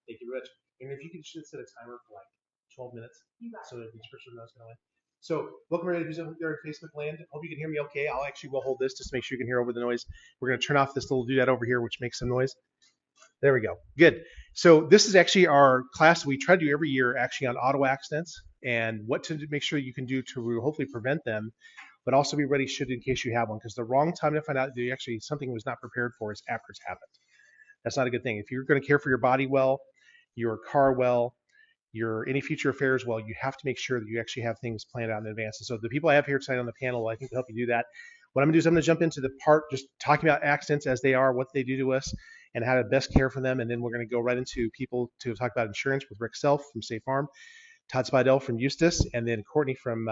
Thank you very much. And if you could just set a timer for like 12 minutes so that each person knows going to win. So welcome everybody who's over there in Facebook land. Hope you can hear me okay. I'll actually will hold this just to make sure you can hear over the noise. We're going to turn off this little doodad over here, which makes some noise. There we go. Good. So this is actually our class we try to do every year actually on auto accidents and what to make sure you can do to hopefully prevent them, but also be ready should in case you have one, because the wrong time to find out that you actually something was not prepared for is after it's happened. That's not a good thing. If you're going to care for your body well, your car well, your any future affairs well, you have to make sure that you actually have things planned out in advance. And so the people I have here tonight on the panel, I think will help you do that. What I'm going to do is I'm going to jump into the part just talking about accidents as they are, what they do to us, and how to best care for them. And then we're going to go right into people to talk about insurance with Rick Self from State Farm, Todd Spidell from Eustis, and then Courtney from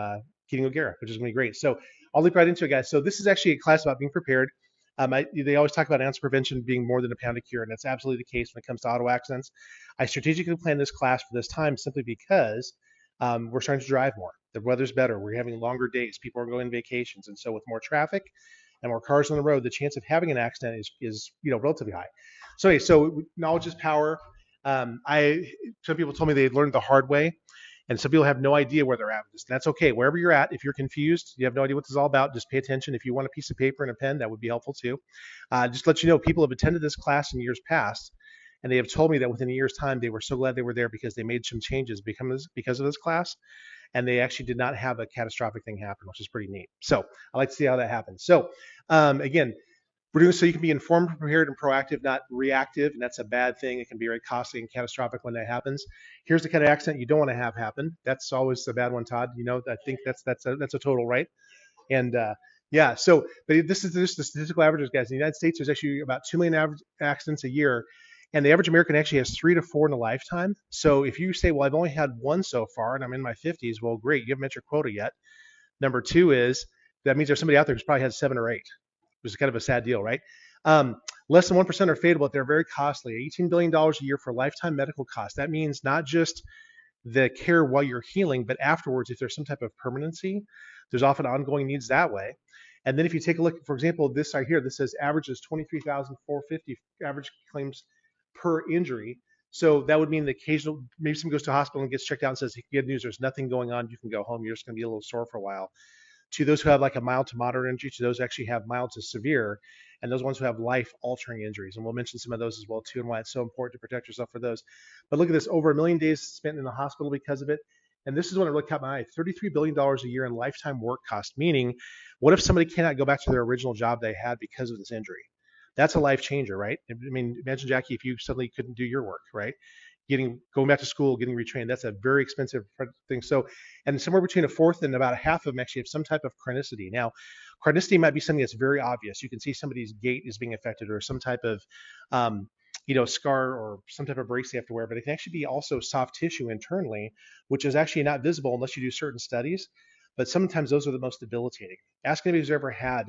Keating O'Gara, which is going to be great. So I'll leap right into it, guys. So this is actually a class about being prepared. They always talk about ounce prevention being more than a pound of cure, and that's absolutely the case when it comes to auto accidents. I strategically planned this class for this time simply because we're starting to drive more. The weather's better. We're having longer days. People are going on vacations, and so with more traffic and more cars on the road, the chance of having an accident is relatively high. So anyway, so knowledge is power. Some people told me they learned the hard way. And some people have no idea where they're at with this. That's okay. Wherever you're at, if you're confused, you have no idea what this is all about, just pay attention. If you want a piece of paper and a pen, that would be helpful too. Just to let you know, people have attended this class in years past, and they have told me that within a year's time, they were so glad they were there because they made some changes because of this class, and they actually did not have a catastrophic thing happen, which is pretty neat. So I like to see how that happens. So again, we're doing so you can be informed, prepared, and proactive, not reactive, and that's a bad thing. It can be very costly and catastrophic when that happens. Here's the kind of accident you don't want to have happen. That's always the bad one, Todd. You know, I think that's a total, right? And yeah, so but this is just the statistical averages, guys. In the United States, there's actually about 2 million average accidents a year, and the average American actually has 3 to 4 in a lifetime. So if you say, well, I've only had one so far, and I'm in my 50s, well, great, you haven't met your quota yet. Number two is that means there's somebody out there who's probably had 7 or 8, which is kind of a sad deal, right? Less than 1% are fatal, but they're very costly. $18 billion a year for lifetime medical costs. That means not just the care while you're healing, but afterwards, if there's some type of permanency, there's often ongoing needs that way. And then if you take a look, for example, this right here, this says averages 23,450 average claims per injury. So that would mean the occasional, maybe someone goes to a hospital and gets checked out and says, hey, good news, there's nothing going on, you can go home, you're just going to be a little sore for a while. To those who have like a mild to moderate injury, to those who actually have mild to severe, and those ones who have life-altering injuries. And we'll mention some of those as well too, and why it's so important to protect yourself for those. But look at this, over 1 million days spent in the hospital because of it. And this is what it really caught my eye, $33 billion a year in lifetime work cost, meaning what if somebody cannot go back to their original job they had because of this injury? That's a life changer, right? I mean, imagine, Jackie, if you suddenly couldn't do your work, right? Going back to school, getting retrained, that's a very expensive thing. So, and somewhere between a fourth and about a half of them actually have some type of chronicity. Now, chronicity might be something that's very obvious. You can see somebody's gait is being affected, or some type of scar or some type of brace they have to wear, but it can actually be also soft tissue internally, which is actually not visible unless you do certain studies. But sometimes those are the most debilitating. Ask anybody who's ever had,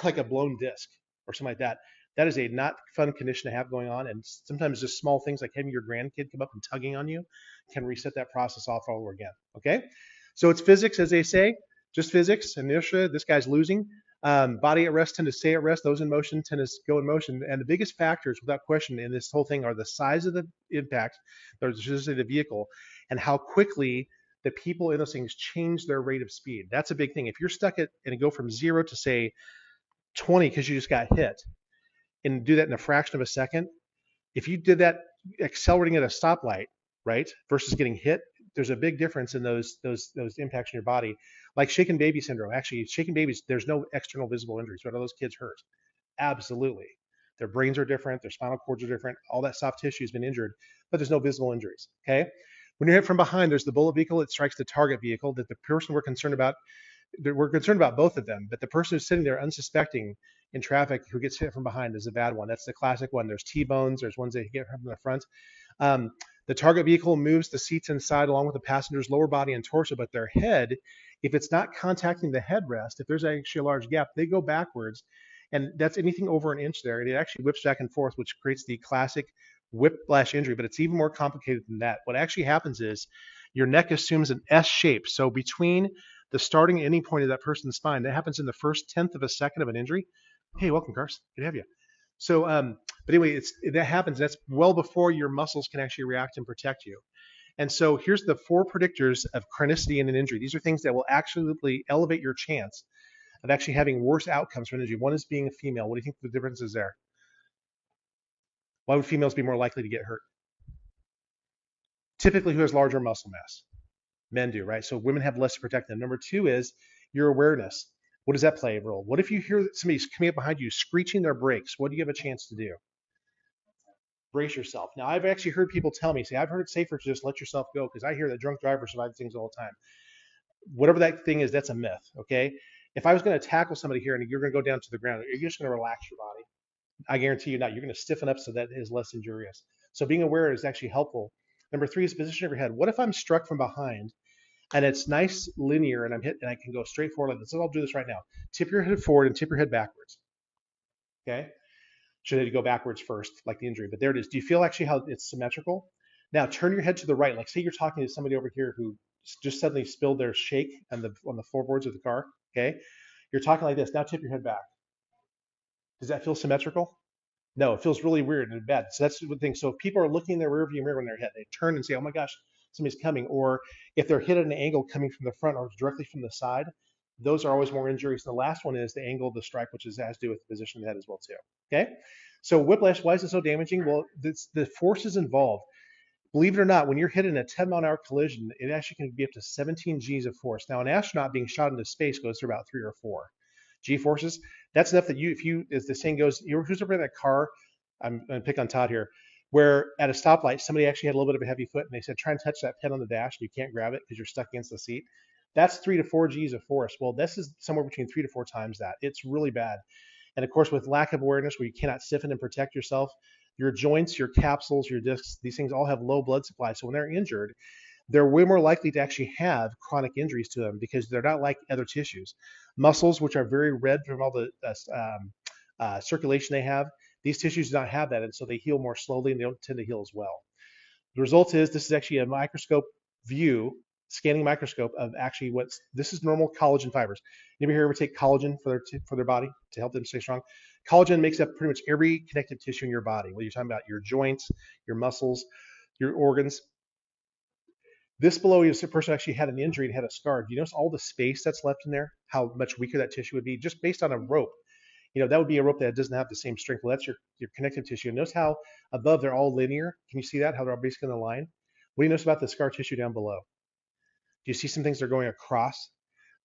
like a blown disc or something like that. That is a not fun condition to have going on. And sometimes just small things like having your grandkid come up and tugging on you can reset that process off all over again. Okay. So it's physics, as they say, just physics. Inertia, this guy's losing. Body at rest tend to stay at rest. Those in motion tend to go in motion. And the biggest factors, without question, in this whole thing are the size of the impact, or just the vehicle, and how quickly the people in those things change their rate of speed. That's a big thing. If you're stuck at and go from 0 to say 20 because you just got hit, and do that in a fraction of a second, if you did that accelerating at a stoplight, right, versus getting hit, there's a big difference in those impacts in your body. Like shaken baby syndrome. Actually, shaken babies, there's no external visible injuries, but are those kids hurt? Absolutely. Their brains are different, their spinal cords are different, all that soft tissue has been injured, but there's no visible injuries. Okay. When you're hit from behind, there's the bullet vehicle. It strikes the target vehicle that the person we're concerned about both of them, but the person who's sitting there unsuspecting in traffic who gets hit from behind is a bad one. That's the classic one. There's T-bones, there's ones that get from the front. The target vehicle moves the seats inside along with the passenger's lower body and torso, but their head, if it's not contacting the headrest, if there's actually a large gap, they go backwards. And that's anything over an inch there. And it actually whips back and forth, which creates the classic whiplash injury, but it's even more complicated than that. What actually happens is your neck assumes an S shape. So between the starting and ending point of that person's spine, that happens in the first tenth of a second of an injury. Hey, welcome, Cars. Good to have you. So, but anyway, that happens. That's well before your muscles can actually react and protect you. And so here's the 4 predictors of chronicity in an injury. These are things that will actually elevate your chance of actually having worse outcomes from an injury. One is being a female. What do you think the difference is there? Why would females be more likely to get hurt? Typically, who has larger muscle mass? Men do, right? So women have less to protect them. Number 2 is your awareness. What does that play a role? What if you hear somebody's coming up behind you screeching their brakes? What do you have a chance to do? Brace yourself. Now, I've actually heard people tell me, say, I've heard it's safer to just let yourself go because I hear that drunk drivers survive things all the time. Whatever that thing is, that's a myth, okay? If I was going to tackle somebody here and you're going to go down to the ground, you're just going to relax your body. I guarantee you not. You're going to stiffen up so that it is less injurious. So being aware is actually helpful. Number 3 is position of your head. What if I'm struck from behind and it's nice linear and I'm hit and I can go straight forward like this? So I'll do this right now. Tip your head forward and tip your head backwards. Okay? Should it go backwards first, like the injury? But there it is. Do you feel actually how it's symmetrical? Now turn your head to the right. Like say you're talking to somebody over here who just suddenly spilled their shake on the floorboards of the car. Okay? You're talking like this. Now tip your head back. Does that feel symmetrical? No, it feels really weird and bad. So that's the thing. So if people are looking in their rearview mirror when they're hit, they turn and say, "Oh my gosh, somebody's coming." Or if they're hit at an angle coming from the front or directly from the side, those are always more injuries. And the last one is the angle of the strike, which has to do with the position of the head as well too. Okay. So whiplash, why is it so damaging? Well, the forces involved. Believe it or not, when you're hit in a 10-mile-an-hour collision, it actually can be up to 17 G's of force. Now, an astronaut being shot into space goes through about 3 or 4 G forces. That's enough that as the saying goes, who's ever in that car? I'm going to pick on Todd here, where at a stoplight, somebody actually had a little bit of a heavy foot and they said, try and touch that pen on the dash. And you can't grab it because you're stuck against the seat. That's 3 to 4 G's of force. Well, this is somewhere between 3 to 4 times that. It's really bad. And of course, with lack of awareness, where you cannot stiffen and protect yourself, your joints, your capsules, your discs, these things all have low blood supply. So when they're injured, they're way more likely to actually have chronic injuries to them because they're not like other tissues. Muscles, which are very red from all the circulation they have, these tissues do not have that, and so they heal more slowly and they don't tend to heal as well. The result is this is actually a microscope view, scanning microscope of actually this is normal collagen fibers. Anybody here ever take collagen for their body to help them stay strong? Collagen makes up pretty much every connective tissue in your body. What you're talking about, your joints, your muscles, your organs. This below is a person actually had an injury and had a scar. Do you notice all the space that's left in there? How much weaker that tissue would be just based on a rope. That would be a rope that doesn't have the same strength. Well, that's your connective tissue. And notice how above they're all linear. Can you see that? How they're all basically in a line? What do you notice about the scar tissue down below? Do you see some things that are going across?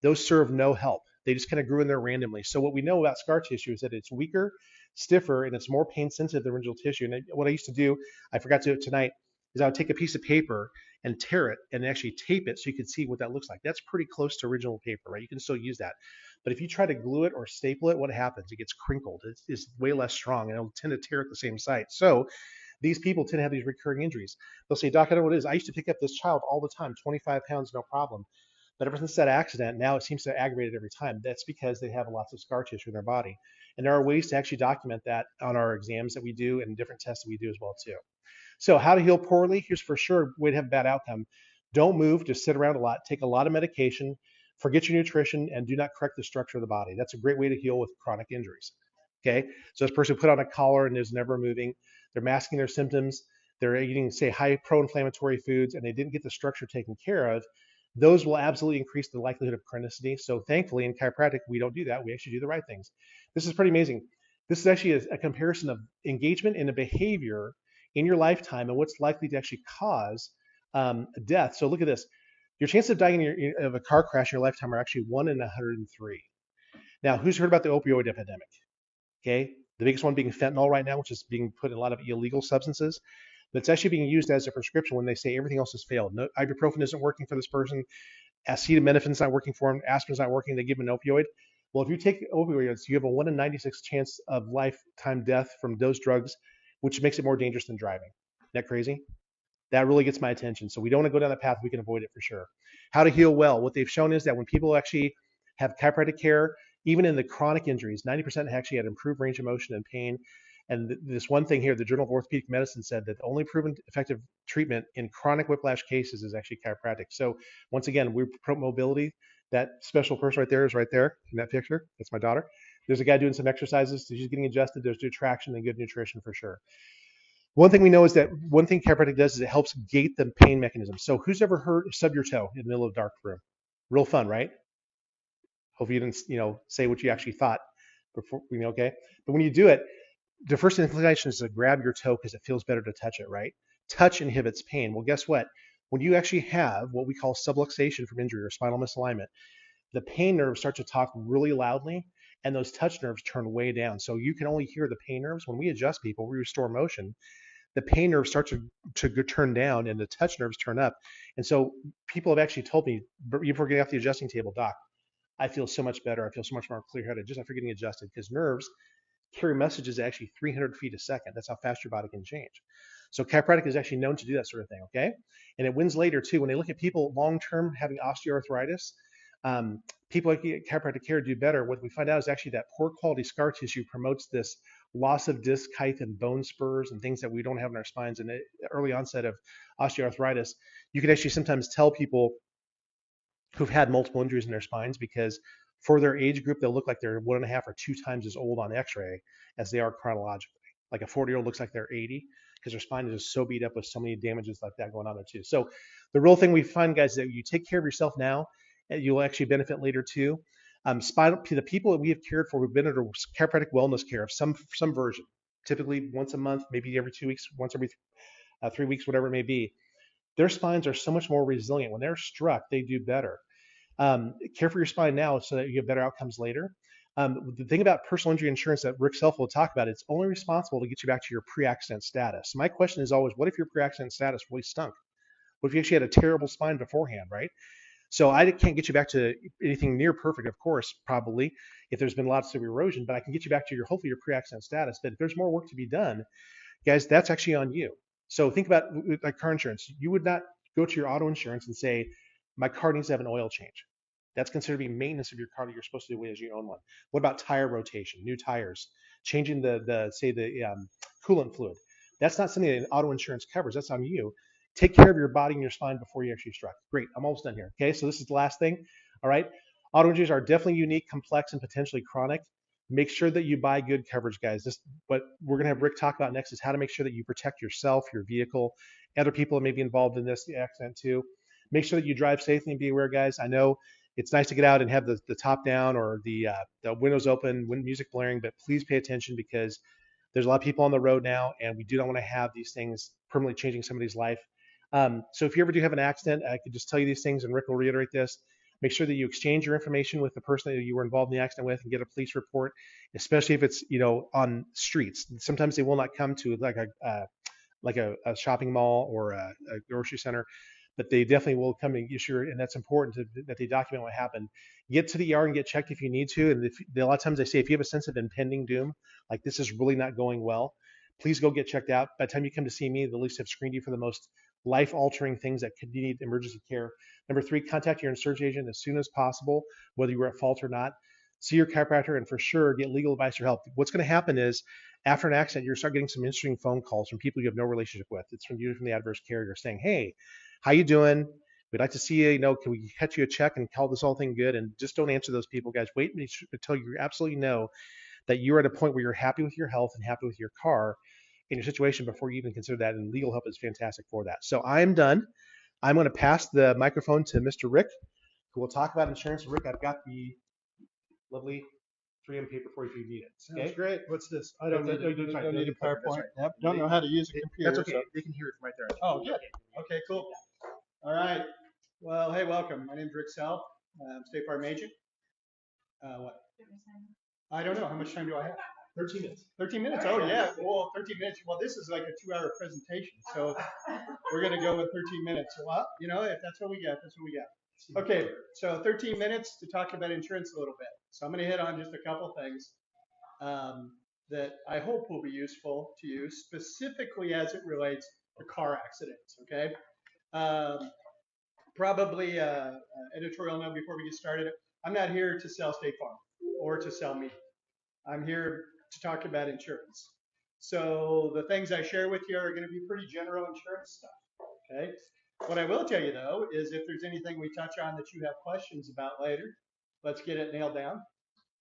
Those serve no help. They just kind of grew in there randomly. So what we know about scar tissue is that it's weaker, stiffer, and it's more pain sensitive than original tissue. And what I used to do, I forgot to do it tonight, is I would take a piece of paper and tear it and actually tape it so you could see what that looks like. That's pretty close to original paper, right? You can still use that. But if you try to glue it or staple it, what happens? It gets crinkled. It's way less strong and it'll tend to tear at the same site. So these people tend to have these recurring injuries. They'll say, Doc, I don't know what it is. I used to pick up this child all the time, 25 pounds, no problem. But ever since that accident, now it seems to aggravate it every time. That's because they have lots of scar tissue in their body. And there are ways to actually document that on our exams that we do and different tests that we do as well too. So how to heal poorly? Here's for sure a way to have a bad outcome. Don't move, just sit around a lot, take a lot of medication, forget your nutrition, and do not correct the structure of the body. That's a great way to heal with chronic injuries. Okay, so this person put on a collar and is never moving. They're masking their symptoms. They're eating, say, high pro-inflammatory foods, and they didn't get the structure taken care of. Those will absolutely increase the likelihood of chronicity. So thankfully, in chiropractic, we don't do that. We actually do the right things. This is pretty amazing. This is actually a comparison of engagement in a behavior in your lifetime and what's likely to actually cause death. So look at this. Your chances of dying of a car crash in your lifetime are actually 1 in 103. Now, who's heard about the opioid epidemic? Okay, the biggest one being fentanyl right now, which is being put in a lot of illegal substances. But it's actually being used as a prescription when they say everything else has failed. No, ibuprofen isn't working for this person. Acetaminophen's not working for them. Aspirin's not working. They give them an opioid. Well, if you take opioids, you have a 1 in 96 chance of lifetime death from those drugs, which makes it more dangerous than driving. Isn't that crazy? That really gets my attention. So we don't want to go down that path. We can avoid it for sure. How to heal well. What they've shown is that when people actually have chiropractic care, even in the chronic injuries, 90% actually had improved range of motion and pain. And this one thing here, the Journal of Orthopedic Medicine said that the only proven effective treatment in chronic whiplash cases is actually chiropractic. So once again, we promote mobility. That special person right there is right there in that picture. That's my daughter. There's a guy doing some exercises. He's getting adjusted. There's good traction and good nutrition for sure. One thing we know is that one thing chiropractic does is it helps gate the pain mechanism. So who's ever heard stub your toe in the middle of a dark room? Real fun, right? Hope you didn't, say what you actually thought before, okay? But when you do it, the first inclination is to grab your toe because it feels better to touch it, right? Touch inhibits pain. Well, guess what? When you actually have what we call subluxation from injury or spinal misalignment, the pain nerves start to talk really loudly and those touch nerves turn way down. So you can only hear the pain nerves. When we adjust people, we restore motion, the pain nerves start to turn down and the touch nerves turn up. And so people have actually told me, before getting off the adjusting table, doc, I feel so much better. I feel so much more clear-headed just after getting adjusted because nerves carry messages at actually 300 feet a second. That's how fast your body can change. So chiropractic is actually known to do that sort of thing, okay? And it wins later too. When they look at people long-term having osteoarthritis, people like chiropractic care do better. What we find out is actually that poor quality scar tissue promotes this loss of disc height and bone spurs and things that we don't have in our spines. And the early onset of osteoarthritis, you can actually sometimes tell people who've had multiple injuries in their spines because for their age group, they'll look like they're 1.5 or 2 times as old on x-ray as they are chronologically. Like a 40-year-old looks like they're 80 because their spine is just so beat up with so many damages like that going on there too. So the real thing we find, guys, is that you take care of yourself now, and you'll actually benefit later too. The people that we have cared for, we've been under chiropractic wellness care of some version, typically once a month, maybe every 2 weeks, once every 3 weeks, whatever it may be. Their spines are so much more resilient. When they're struck, they do better. Care for your spine now so that you get better outcomes later. The thing about personal injury insurance that Rick Self will talk about, it's only responsible to get you back to your pre-accident status. So my question is always, what if your pre-accident status really stunk? What if you actually had a terrible spine beforehand, right? So I can't get you back to anything near perfect, of course, probably, if there's been lots of erosion, but I can get you back to hopefully your pre-accident status. But if there's more work to be done, guys, that's actually on you. So think about like car insurance. You would not go to your auto insurance and say, my car needs to have an oil change. That's considered to be maintenance of your car that you're supposed to do as you own one. What about tire rotation, new tires, changing the coolant fluid? That's not something that auto insurance covers. That's on you. Take care of your body and your spine before you actually strike. Great, I'm almost done here. Okay, so this is the last thing. All right, auto injuries are definitely unique, complex, and potentially chronic. Make sure that you buy good coverage, guys. What we're going to have Rick talk about next is how to make sure that you protect yourself, your vehicle, other people that may be involved in this accident too. Make sure that you drive safely and be aware, guys. I know it's nice to get out and have the top down or the windows open, music blaring, but please pay attention because there's a lot of people on the road now, and we do not want to have these things permanently changing somebody's life. So if you ever do have an accident, I could just tell you these things, and Rick will reiterate this. Make sure that you exchange your information with the person that you were involved in the accident with and get a police report, especially if it's on streets. Sometimes they will not come to like a shopping mall or a grocery center, but they definitely will come and issue, and that's important that they document what happened. Get to the ER and get checked if you need to. And a lot of times they say if you have a sense of impending doom, like this is really not going well, please go get checked out. By the time you come to see me, the least have screened you for the most life-altering things that could need emergency care. Number 3, contact your insurance agent as soon as possible, whether you were at fault or not. See your chiropractor and for sure get legal advice or help. What's going to happen is after an accident, you're start getting some interesting phone calls from people you have no relationship with. It's from you from the adverse carrier saying, hey, how you doing? We'd like to see you. Can we cut you a check and call this whole thing good? And just don't answer those people, guys. Wait until you absolutely know that you're at a point where you're happy with your health and happy with your car in your situation before you even consider that. And legal help is fantastic for that. So I'm done. I'm going to pass the microphone to Mr. Rick, who will talk about insurance. Rick, I've got the lovely 3M paper for you if you need it. Okay? That's great. What's this? I Don't don't need a PowerPoint. right. Yep. Don't know how to use a computer. That's okay. So. They can hear it from right there. Oh, good. Okay, cool. All right. Well, hey, welcome. My name's Rick Self. State Farm agent. What? I don't know. How much time do I have? 13 minutes. 13 minutes? Oh, yeah. Well, 13 minutes. Well, this is like a 2-hour presentation. So we're going to go with 13 minutes. Well, if that's what we got, that's what we got. Okay. So 13 minutes to talk about insurance a little bit. So I'm going to hit on just a couple things that I hope will be useful to you, specifically as it relates to car accidents. Okay. Probably editorial note before we get started. I'm not here to sell State Farm or to sell me. I'm here to talk about insurance. So the things I share with you are going to be pretty general insurance stuff. Okay. What I will tell you though is if there's anything we touch on that you have questions about later, let's get it nailed down.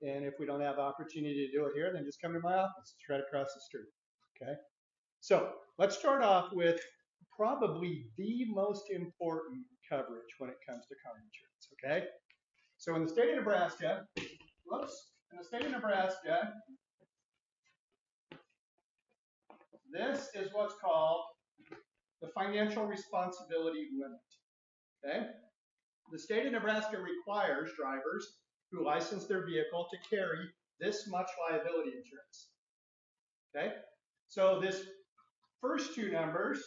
And if we don't have opportunity to do it here, then just come to my office. It's right across the street. Okay. So let's start off with probably the most important coverage when it comes to car insurance. Okay. So in the state of Nebraska, this is what's called the financial responsibility limit. Okay? The state of Nebraska requires drivers who license their vehicle to carry this much liability insurance. Okay? So this first two numbers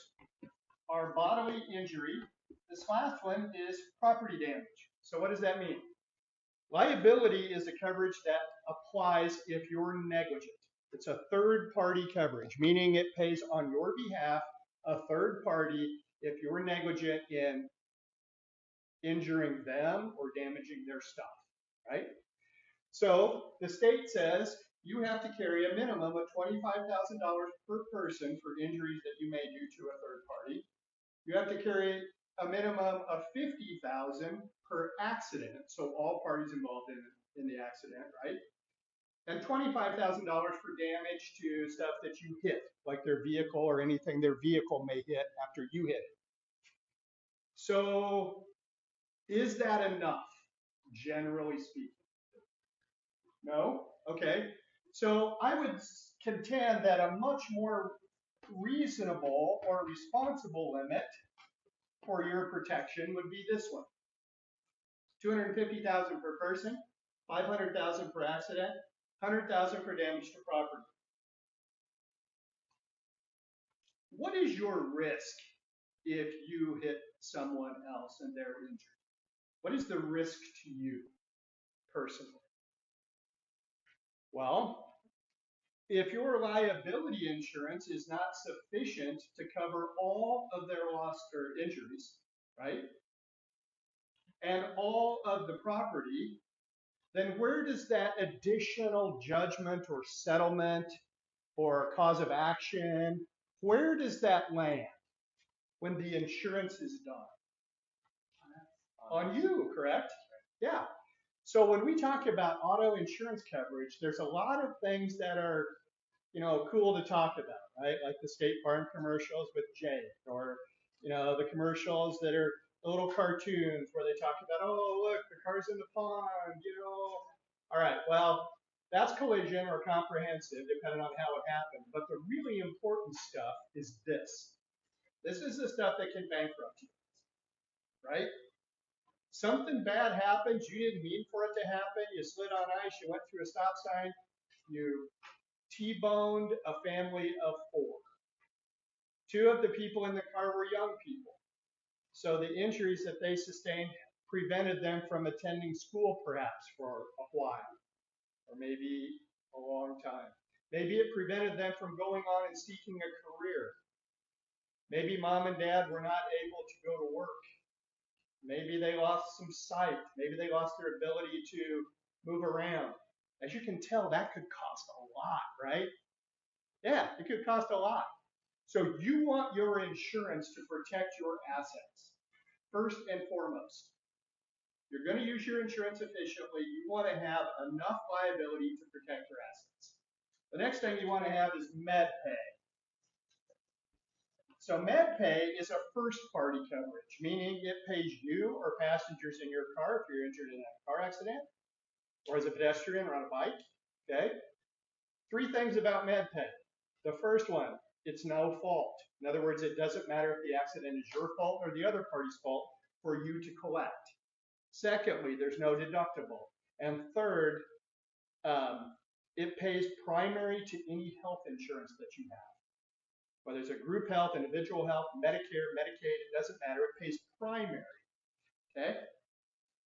are bodily injury. This last one is property damage. So what does that mean? Liability is the coverage that applies if you're negligent. It's a third-party coverage, meaning it pays on your behalf a third party if you're negligent in injuring them or damaging their stuff, right? So the state says you have to carry a minimum of $25,000 per person for injuries that you may do to a third party. You have to carry a minimum of $50,000 per accident, so all parties involved in the accident, right? And $25,000 for damage to stuff that you hit, like their vehicle or anything their vehicle may hit after you hit it. So is that enough, generally speaking? No? Okay. So I would contend that a much more reasonable or responsible limit for your protection would be this one. $250,000 per person, $500,000 per accident, $100,000 for damage to property. What is your risk if you hit someone else and they're injured? What is the risk to you personally? Well, if your liability insurance is not sufficient to cover all of their loss or injuries, right, and all of the property, then where does that additional judgment or settlement or cause of action, where does that land when the insurance is done? On you, correct? Yeah. So when we talk about auto insurance coverage, there's a lot of things that are, cool to talk about, right? Like the State Farm commercials with Jay, or, the commercials that are little cartoons where they talk about, oh, look, the car's in the pond, All right, well, that's collision or comprehensive, depending on how it happened. But the really important stuff is this. This is the stuff that can bankrupt you, right? Something bad happens, you didn't mean for it to happen, you slid on ice, you went through a stop sign, you T-boned a family of 4. 2 of the people in the car were young people. So the injuries that they sustained prevented them from attending school perhaps for a while, or maybe a long time. Maybe it prevented them from going on and seeking a career. Maybe mom and dad were not able to go to work. Maybe they lost some sight. Maybe they lost their ability to move around. As you can tell, that could cost a lot, right? Yeah, it could cost a lot. So you want your insurance to protect your assets, first and foremost. You're going to use your insurance efficiently. You want to have enough liability to protect your assets. The next thing you want to have is MedPay. So MedPay is a first-party coverage, meaning it pays you or passengers in your car if you're injured in a car accident, or as a pedestrian or on a bike, okay? 3 things about MedPay. The first one, it's no fault. In other words, it doesn't matter if the accident is your fault or the other party's fault for you to collect. Secondly, there's no deductible. And third, it pays primary to any health insurance that you have. Whether it's a group health, individual health, Medicare, Medicaid, it doesn't matter. It pays primary, okay?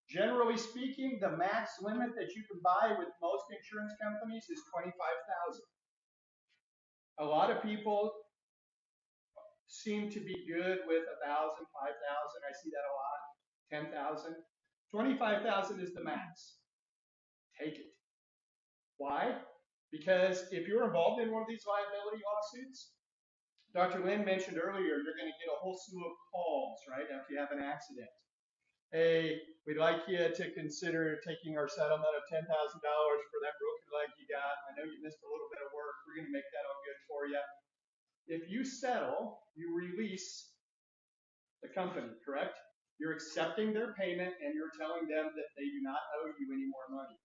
Generally speaking, the max limit that you can buy with most insurance companies is $25,000. A lot of people seem to be good with $1,000, $5,000. I see that a lot. $10,000. $25,000 is the max. Take it. Why? Because if you're involved in one of these liability lawsuits, Dr. Lynn mentioned earlier, you're going to get a whole slew of calls, right, after you have an accident. hey, we'd like you to consider taking our settlement of $10,000 for that broken leg you got. I know you missed a little bit of work. We're going to make that all good for you. If you settle, you release the company, correct? You're accepting their payment and you're telling them that they do not owe you any more money.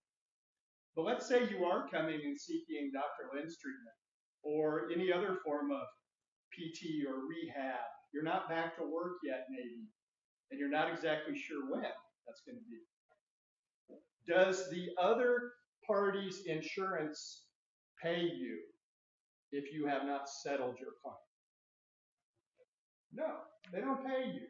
But let's say you are coming and seeking Dr. Lynn's treatment or any other form of PT or rehab. You're not back to work yet, maybe, and you're not exactly sure when that's going to be. Does the other party's insurance pay you if you have not settled your claim? No, they don't pay you.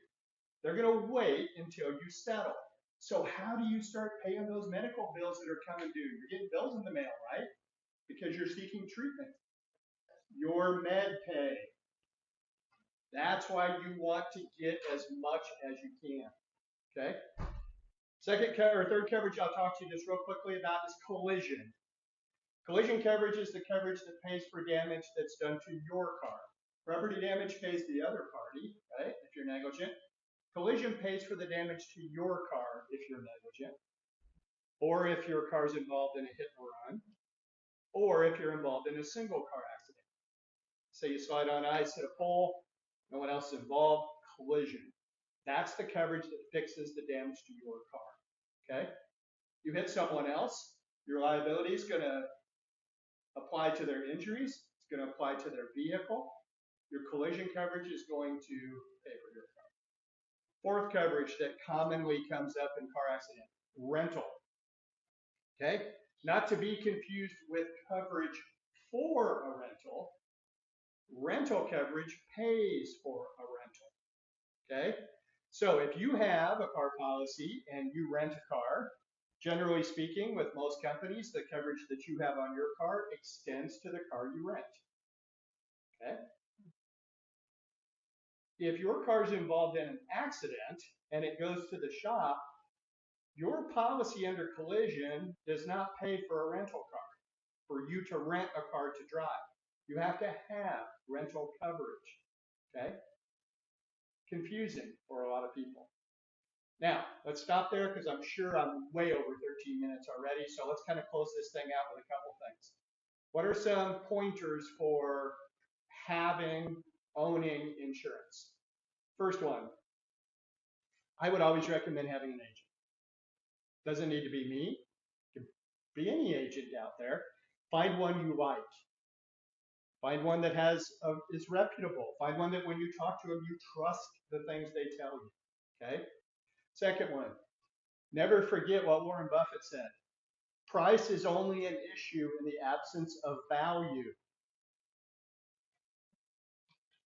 They're going to wait until you settle. So how do you start paying those medical bills that are coming due? You're getting bills in the mail, right? Because you're seeking treatment. Your med pay. That's why you want to get as much as you can. Okay? Third coverage I'll talk to you just real quickly about is collision. Collision coverage is the coverage that pays for damage that's done to your car. Property damage pays the other party, right, if you're negligent. Collision pays for the damage to your car if you're negligent, or if your car's involved in a hit and run, or if you're involved in a single car accident. Say you slide on ice, hit a pole, no one else is involved, collision. That's the coverage that fixes the damage to your car, okay? You hit someone else, your liability is going to apply to their injuries, it's going to apply to their vehicle. Your collision coverage is going to pay for your car. Fourth coverage that commonly comes up in car accident, rental. Okay? Not to be confused with coverage for a rental. Rental coverage pays for a rental. Okay? So if you have a car policy and you rent a car, generally speaking, with most companies, the coverage that you have on your car extends to the car you rent. Okay? If your car is involved in an accident and it goes to the shop, your policy under collision does not pay for a rental car, for you to rent a car to drive. You have to have rental coverage. Okay? Confusing for a lot of people. Now, let's stop there because I'm sure I'm way over 13 minutes already, so let's kind of close this thing out with a couple things. What are some pointers for owning insurance? First one, I would always recommend having an agent. Doesn't need to be me. It can be any agent out there. Find one you like. Find one that is reputable. Find one that when you talk to them, you trust the things they tell you. Okay? Second one, never forget what Warren Buffett said. Price is only an issue in the absence of value.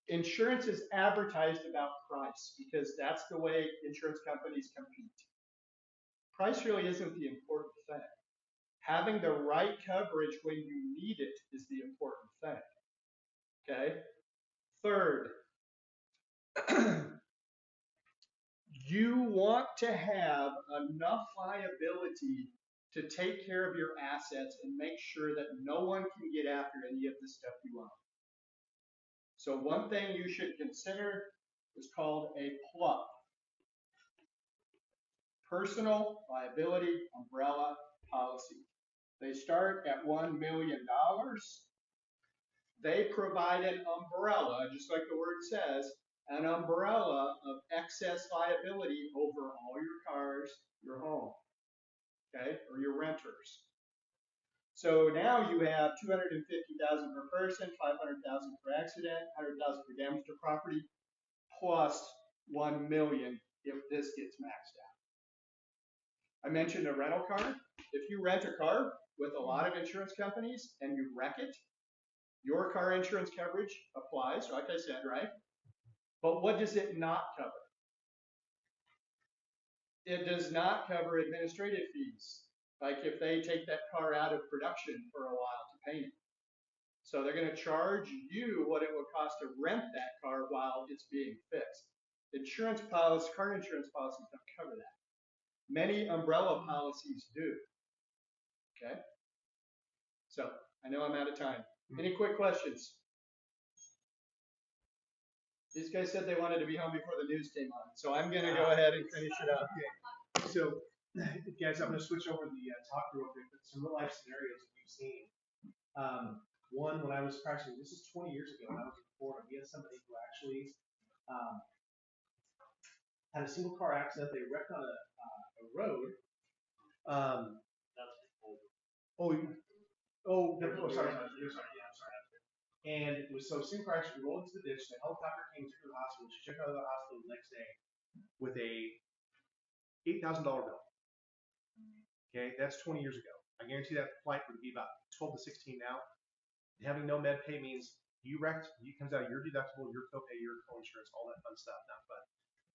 Insurance is advertised about price because that's the way insurance companies compete. Price really isn't the important thing. Having the right coverage when you need it is the important thing. Okay? Third, you want to have enough liability to take care of your assets and make sure that no one can get after any of the stuff you own. So one thing you should consider is called a PLUP. Personal Liability Umbrella Policy. They start at $1 million. They provide an umbrella, just like the word says, an umbrella of excess liability over all your cars, your home, okay, or your renters. So now you have $250,000 per person, $500,000 per accident, $100,000 for damage to property, plus $1 million if this gets maxed out. I mentioned a rental car. If you rent a car with a lot of insurance companies and you wreck it, your car insurance coverage applies, like I said, right? But what does it not cover? It does not cover administrative fees, like if they take that car out of production for a while to paint it. So they're going to charge you what it would cost to rent that car while it's being fixed. Insurance policies, car insurance policies don't cover that. Many umbrella policies do. Okay? So I know I'm out of time. Any quick questions? These guys said they wanted to be home before the news came on, so I'm gonna go ahead and finish it up. Okay. So, guys, I'm gonna switch over the talk real quick. Some real life scenarios that we've seen. One, when I was practicing, this is 20 years ago, when I was in Florida, we had somebody who actually had a single car accident. They wrecked on a road. Sorry. Yeah, I'm sorry. And it was so single car accident, rolled into the ditch. The helicopter came to the hospital. She checked out of the hospital the next day with a $8,000 bill. Okay, that's 20 years ago. I guarantee that flight would be about 12 to 16 now. Having no med pay means you wrecked, it comes out of your deductible, your copay, your co-insurance, all that fun stuff. Not fun.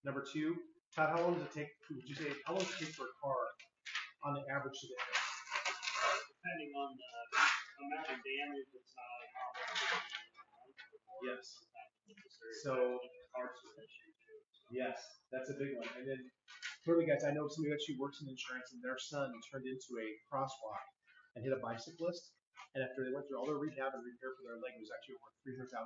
Number two, Todd, how long does it take? Would you say how long does it take for a car on the average to get fixed? Depending on the amount of damage, it's not like yes. So yes, that's a big one. And then clearly, guys, I know somebody that actually works in insurance, and their son turned into a crosswalk and hit a bicyclist. And after they went through all their rehab and repair for their leg, it was actually worth $300,000.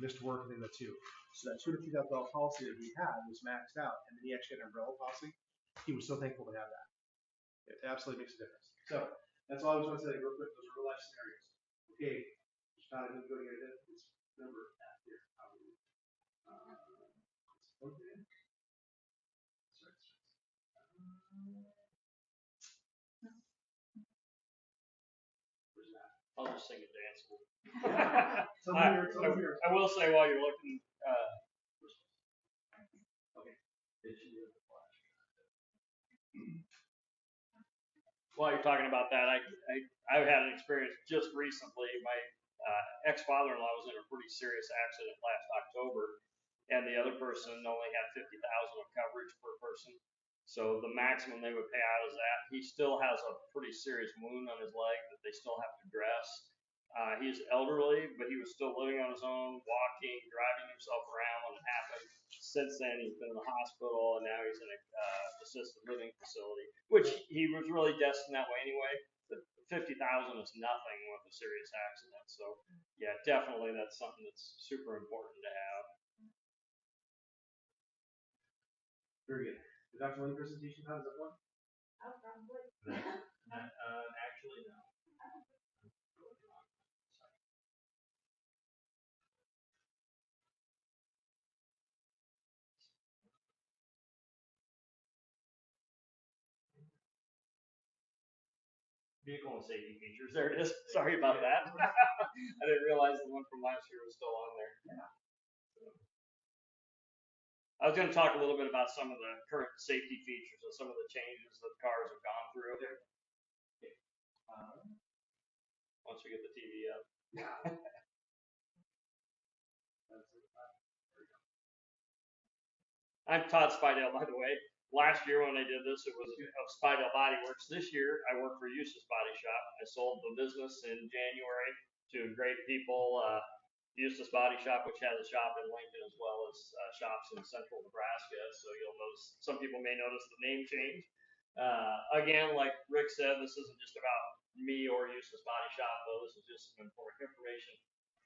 Missed work and then the two. So that $250,000 policy that we had was maxed out, and then he actually had an umbrella policy. He was so thankful to have that. It absolutely makes a difference. So that's all I was going to say real quick. Those are real life scenarios. Okay, Sean, I'm going to go to your number here. Okay. I'll just sing and dance. Yeah. I will say while you're looking, while you're talking about that, I've had an experience just recently. My ex-father-in-law was in a pretty serious accident last October, and the other person only had $50,000 of coverage per person. So the maximum they would pay out is that. He still has a pretty serious wound on his leg that they still have to dress. He's elderly, but he was still living on his own, walking, driving himself around when it happened. Since then, he's been in the hospital, and now he's in a assisted living facility, which he was really destined that way anyway. But $50,000 is nothing with a serious accident. So yeah, definitely that's something that's super important to have. Very good. The Dr. Lynn presentation, how does that one? Oh, probably. Actually, no. Vehicle and safety features. There it is. Sorry about that. I didn't realize the one from last year was still on there. Yeah. I was going to talk a little bit about some of the current safety features and some of the changes that cars have gone through. Once we get the TV up. I'm Todd Spidell, by the way. Last year when I did this, it was of Spidell Body Works. This year, I work for Eustace Body Shop. I sold the business in January to great people. Eustace Body Shop, which has a shop in Lincoln as well as shops in central Nebraska. So you'll notice, some people may notice the name change. Again, like Rick said, this isn't just about me or Eustace Body Shop, though. This is just some important information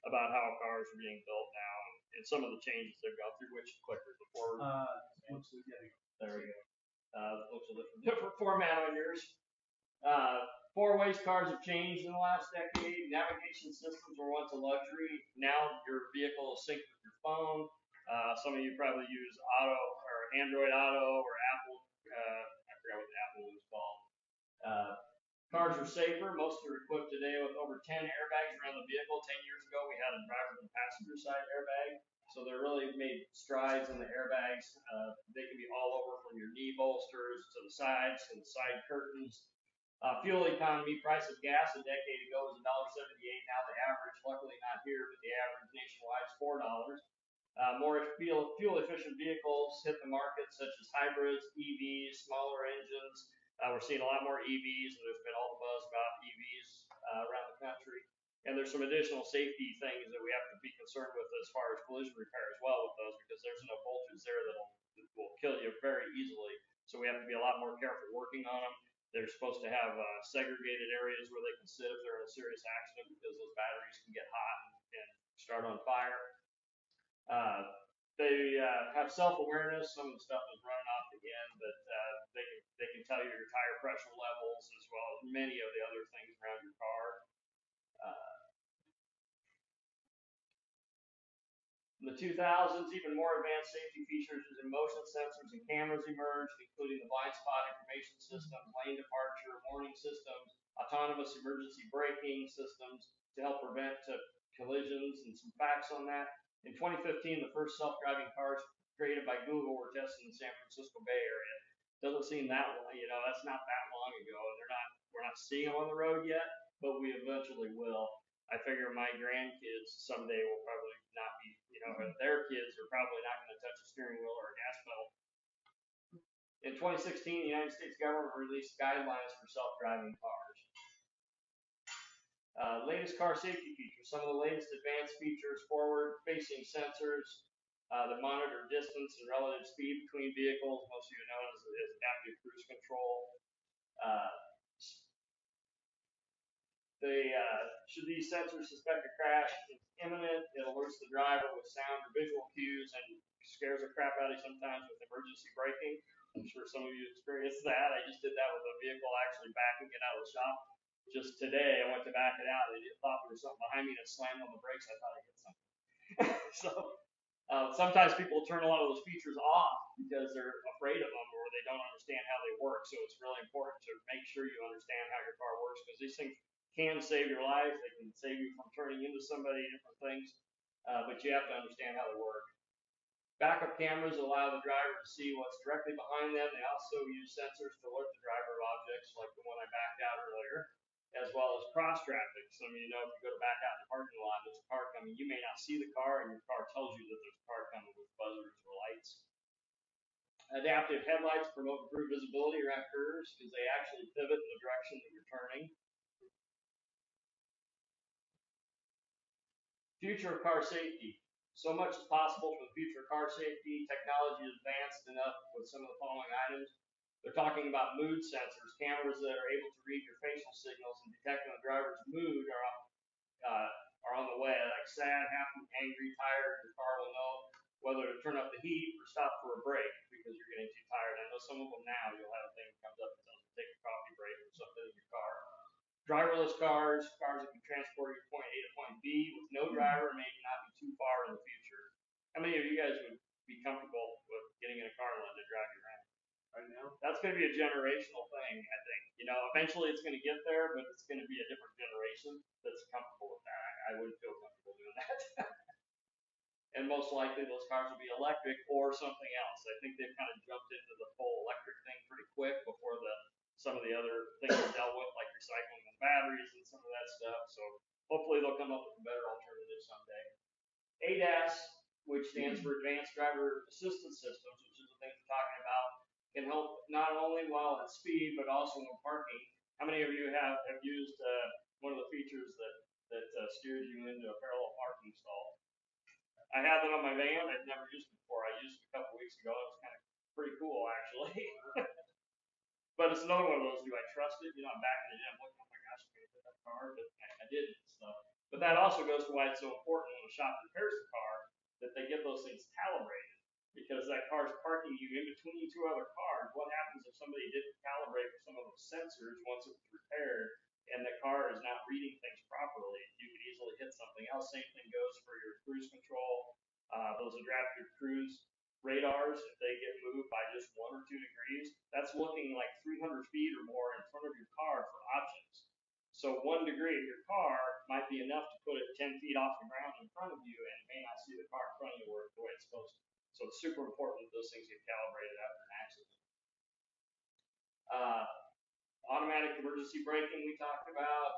about how cars are being built now and some of the changes they've gone through. Which clicker? The forward? There we go. Looks a different format on yours. Four-ways cars have changed in the last decade. Navigation systems were once a luxury. Now your vehicle is synced with your phone. Some of you probably use Auto or Android Auto or Apple. I forgot what the Apple was called. Cars are safer. Most are equipped today with over 10 airbags around the vehicle. 10 years ago, we had a driver and passenger side airbag. So they're really made strides in the airbags. They can be all over from your knee bolsters to the sides to the side curtains. Fuel economy, price of gas a decade ago was $1.78. Now the average, luckily not here, but the average nationwide is $4. More fuel efficient vehicles hit the market, such as hybrids, EVs, smaller engines. We're seeing a lot more EVs, and there's been all the buzz about EVs around the country. And there's some additional safety things that we have to be concerned with as far as collision repair as well with those, because there's enough voltage there that will kill you very easily. So we have to be a lot more careful working on them. They're supposed to have segregated areas where they can sit if they're in a serious accident, because those batteries can get hot and start on fire. They have self-awareness. Some of the stuff is running off again, but they can tell you your tire pressure levels as well as many of the other things around your car. In the 2000s, even more advanced safety features using motion sensors and cameras emerged, including the blind spot information system, lane departure warning systems, autonomous emergency braking systems to help prevent collisions, and some facts on that. In 2015, the first self-driving cars created by Google were tested in the San Francisco Bay Area. Doesn't seem that long, that's not that long ago, and we're not seeing them on the road yet, but we eventually will. I figure my grandkids someday will probably not be, their kids are probably not going to touch a steering wheel or a gas pedal. In 2016, the United States government released guidelines for self-driving cars. Latest car safety features. Some of the latest advanced features: forward-facing sensors that monitor distance and relative speed between vehicles, most of you know as adaptive cruise control. Should these sensors suspect a crash is imminent, it alerts the driver with sound or visual cues and scares the crap out of you sometimes with emergency braking. I'm sure some of you experienced that. I just did that with a vehicle actually backing it out of the shop. Just today, I went to back it out, and I thought there was something behind me, and I slammed on the brakes. I thought I hit something. So sometimes people turn a lot of those features off because they're afraid of them or they don't understand how they work. So it's really important to make sure you understand how your car works, because these things can save your life. They can save you from turning into somebody, different things, but you have to understand how they work. Backup cameras allow the driver to see what's directly behind them. They also use sensors to alert the driver of objects like the one I backed out earlier, as well as cross traffic. Some of you know if you go to back out in the parking lot, there's a car coming. You may not see the car, and your car tells you that there's a car coming with buzzers or lights. Adaptive headlights promote improved visibility around curves because they actually pivot in the direction that you're turning. Future of car safety. So much is possible for the future of car safety. Technology is advanced enough with some of the following items. They're talking about mood sensors, cameras that are able to read your facial signals and detect when the driver's mood are on the way, like sad, happy, angry, tired. Your car will know whether to turn up the heat or stop for a break because you're getting too tired. I know some of them now, you'll have a thing that comes up and tells you to take a coffee break or something in your car. Driverless cars that can transport you from point A to point B with no driver, may not be too far in the future. How many of you guys would be comfortable with getting in a car and letting it drive you around? Right now? That's going to be a generational thing, I think. Eventually it's going to get there, but it's going to be a different generation that's comfortable with that. I wouldn't feel comfortable doing that. And most likely those cars will be electric or something else. I think they've kind of jumped into the full electric thing pretty quick before some of the other things are dealt with, like recycling the batteries and some of that stuff. So hopefully they'll come up with a better alternative someday. ADAS, which stands for Advanced Driver Assistance Systems, which is the thing we're talking about, can help not only while at speed, but also when parking. How many of you have used one of the features that steers you into a parallel parking stall? I have it on my van. I've never used it before. I used it a couple weeks ago. It was kind of pretty cool, actually. But it's another one of those, do I trust it? I'm backing it in. I'm looking, oh my gosh, I'm going to hit that car, but I didn't. But that also goes to why it's so important when the shop repairs the car that they get those things calibrated, because that car's parking you in between two other cars. What happens if somebody didn't calibrate for some of those sensors once it was repaired and the car is not reading things properly? You could easily hit something else. Same thing goes for your cruise control. Those adaptive cruise radars, if they get moved by just 1 or 2 degrees, that's looking like 300 feet or more in front of your car for objects. So 1 degree of your car might be enough to put it 10 feet off the ground in front of you, and it may not see the car in front of you the way it's supposed to. So it's super important that those things get calibrated after an accident. Automatic emergency braking we talked about.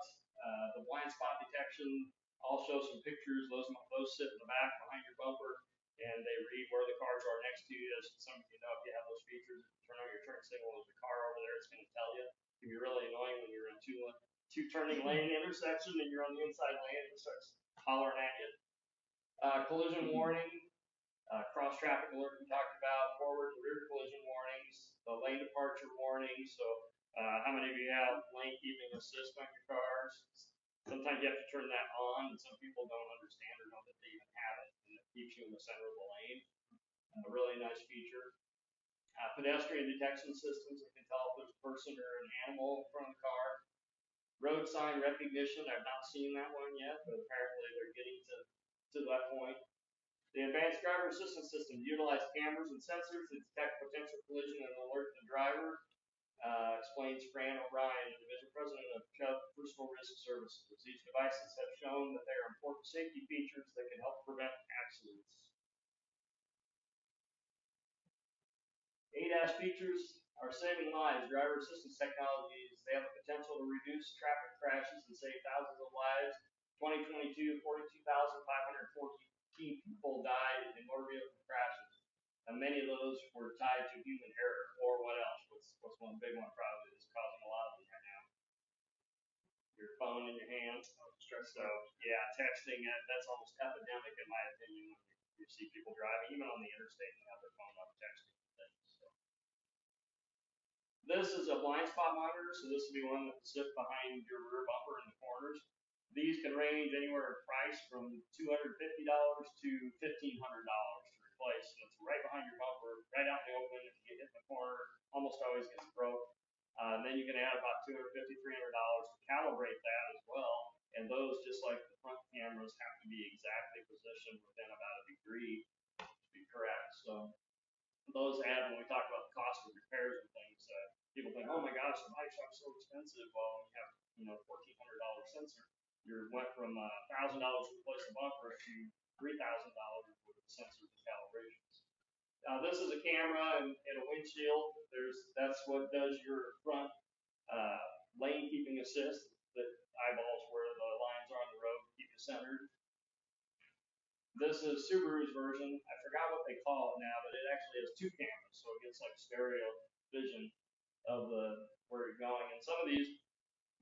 The blind spot detection. I'll show some pictures. Those sit in the back behind your bumper, and they read where the cars are next to you. As some of you know, if you have those features, turn on your turn signal, there's a car over there, it's going to tell you. It can be really annoying when you're in two turning lane intersection and you're on the inside lane and it starts hollering at you. Collision warning, cross traffic alert we talked about, forward and rear collision warnings, the lane departure warning. So how many of you have lane keeping assist on your cars? Sometimes you have to turn that on, and some people don't understand or know that they even have it. And keeps you in the center of the lane. A really nice feature. Pedestrian detection systems that can tell if there's a person or an animal in front of the car. Road sign recognition, I've not seen that one yet, but apparently they're getting to that point. The advanced driver assistance system utilize cameras and sensors to detect potential collision and alert the driver, explains Fran O'Brien, the division president of Chubb Personal Risk Services. These devices have shown that they are important safety features that can help prevent accidents. ADAS features are saving lives. Driver assistance technologies, they have the potential to reduce traffic crashes and save thousands of lives. 2022, 42,514 people died in motor vehicle crashes. And many of those were tied to human error. Or what else? What's one big one probably that's causing a lot of them right now? Your phone in your hand. So yeah, texting, that's almost epidemic in my opinion when you see people driving, even on the interstate, and have their phone up texting things. So. This is a blind spot monitor, so this will be one that will sit behind your rear bumper in the corners. These can range anywhere in price from $250 to $1,500 to replace. And it's right behind your bumper, right out in the open. If you get hit in the corner, almost always gets broke. Then you can add about $250, $300 to calibrate that as well. And those, just like the front cameras, have to be exactly positioned within about a degree to be correct. So those add, when we talk about the cost of repairs and things, people think, oh my gosh, the bike shop's so expensive. Well, you have, $1,400 sensor. You went from $1,000 to replace the bumper to $3,000 with the sensors and calibrations. This is a camera and a windshield. That's what does your front lane keeping assist that eyeballs where the lines are on the road to keep you centered. This is Subaru's version. I forgot what they call it now, but it actually has two cameras, so it gets like stereo vision of where you're going. And some of these,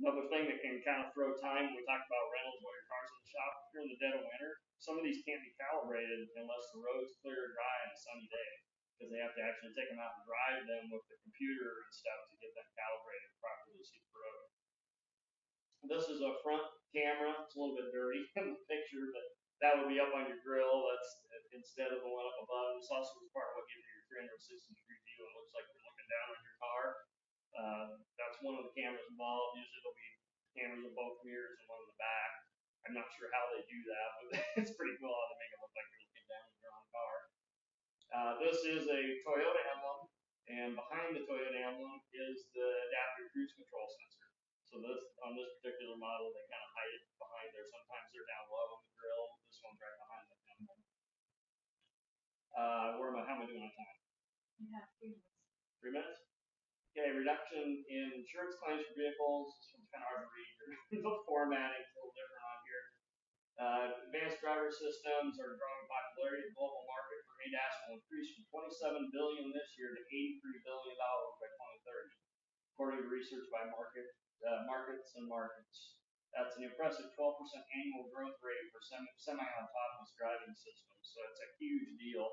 another thing that can kind of throw time when we talk about rentals while your car's in the shop, if you're in the dead of winter, some of these can't be calibrated unless the road's clear and dry on a sunny day, because they have to actually take them out and drive them with the computer and stuff to get them calibrated properly to see the road. This is a front camera. It's a little bit dirty in the picture, but that would be up on your grill. That's instead of the one up above. This also is part of what gives you your 360-degree view. It looks like you're looking down on your car. That's one of the cameras involved. Usually there'll be cameras in both mirrors and one in the back. I'm not sure how they do that, but it's pretty cool how they make it look like you're looking down at your own car. This is a Toyota emblem, and behind the Toyota emblem is the adaptive cruise control sensor. So on this particular model, they kind of hide it behind there. Sometimes they're down low on the grill. This one's right behind the emblem. How am I doing on time? Yeah, 3 minutes. 3 minutes? Okay, reduction in insurance claims for vehicles. This one's kind of hard to read. The formatting's a little different on here. Advanced driver systems are growing popularity. The global market for ADAS will increase from $27 billion this year to $83 billion by 2030, according to research by Markets and Markets. That's an impressive 12% annual growth rate for semi-autonomous driving systems. So it's a huge deal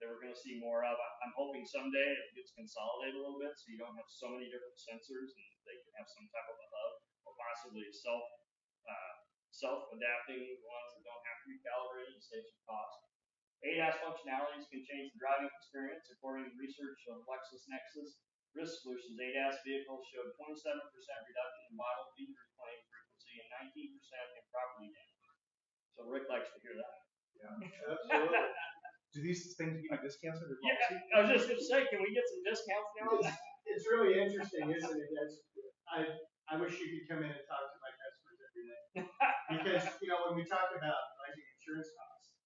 that we're going to see more of. I'm hoping someday it gets consolidated a little bit, so you don't have so many different sensors, and they can have some type of a hub, or possibly self-adapting ones that don't have to be calibrated to save some cost. ADAS functionalities can change the driving experience. According to research of LexisNexis Risk Solutions, ADAS vehicles showed 27% reduction in bodily injury claim frequency and 19% in property damage. So Rick likes to hear that. Yeah, absolutely. Do these things give you discounts on your Yeah, policy? I was just going to say, can we get some discounts now? It's really interesting, isn't it? I wish you could come in and talk to my customers every day. Because, when we talk about rising insurance costs,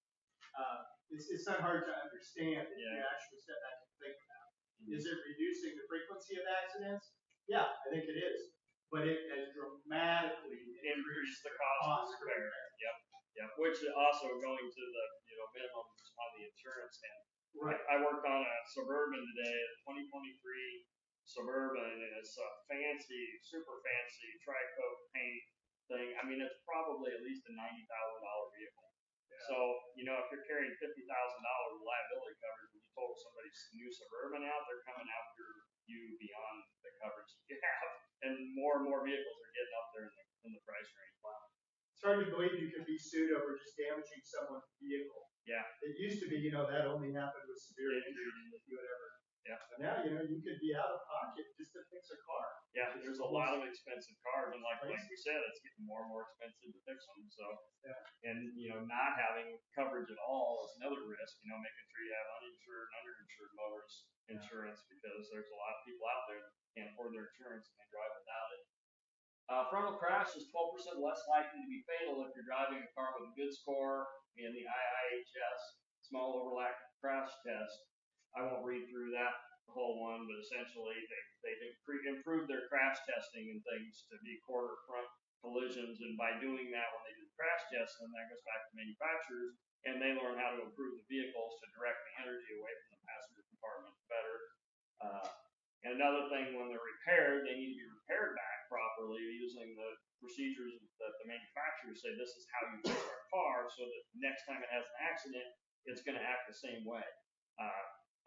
it's not hard to understand if you actually step back and think about it. Is it reducing the frequency of accidents? Yeah, I think it is. But it has dramatically increased the cost of repair. Yep. Which also going to the minimums on the insurance end. Right. I worked on a Suburban today, a 2023 Suburban, and it's a fancy, super fancy tri-coat paint thing. I mean, it's probably at least a $90,000 vehicle. Yeah. So, if you're carrying $50,000 liability coverage, when you total somebody's new Suburban out, they're coming after you beyond the coverage you have. And more vehicles are getting up there in the price range. Wow. it's hard to believe you could be sued over just damaging someone's vehicle. Yeah. It used to be, that only happened with severe injury if you had ever. Yeah. But now, you could be out of pocket just to fix a car. Yeah, there's a lot of expensive cars, and like we said, it's getting more and more expensive to fix them. So, yeah. And not having coverage at all is another risk. Making sure you have uninsured and underinsured motorist insurance because there's a lot of people out there that can't afford their insurance and they drive without it. Frontal crash is 12% less likely to be fatal if you're driving a car with a good score in the IIHS small overlap crash test. I won't read through that whole one, but essentially they've improved their crash testing and things to be quarter front collisions, and by doing that, when they do the crash test, then that goes back to manufacturers, and they learn how to improve the vehicles to direct the energy away from the passenger compartment better. And another thing, when they're repaired, they need to be repaired back properly using the procedures that the manufacturers say this is how you fix our car, so that next time it has an accident, it's going to act the same way.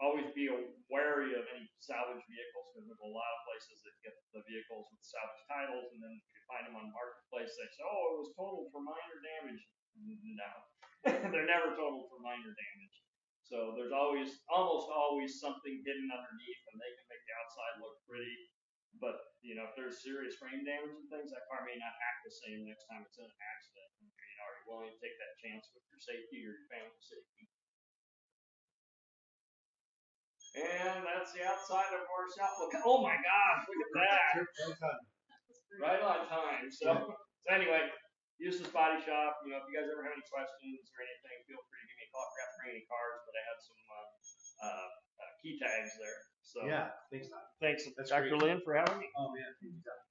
Always be wary of any salvage vehicles, because there's a lot of places that get the vehicles with salvage titles, and then if you find them on the marketplace, they say, oh, it was totaled for minor damage. No, they're never totaled for minor damage. So there's almost always something hidden underneath, and they can make the outside look pretty. But, if there's serious frame damage and things, that car may not act the same next time it's in an accident. Are you willing to take that chance with your safety or your family's safety? And that's the outside of our shop. Oh my gosh, look at that. Right on time. So anyway, Eustace Body Shop. If you guys ever have any questions or anything, feel free to give me a call. I forgot to bring any cards, but I had some key tags there. So yeah, thanks, Todd. Thanks, That's Dr. great. Lynn, for having me. Oh man, thank you, Todd.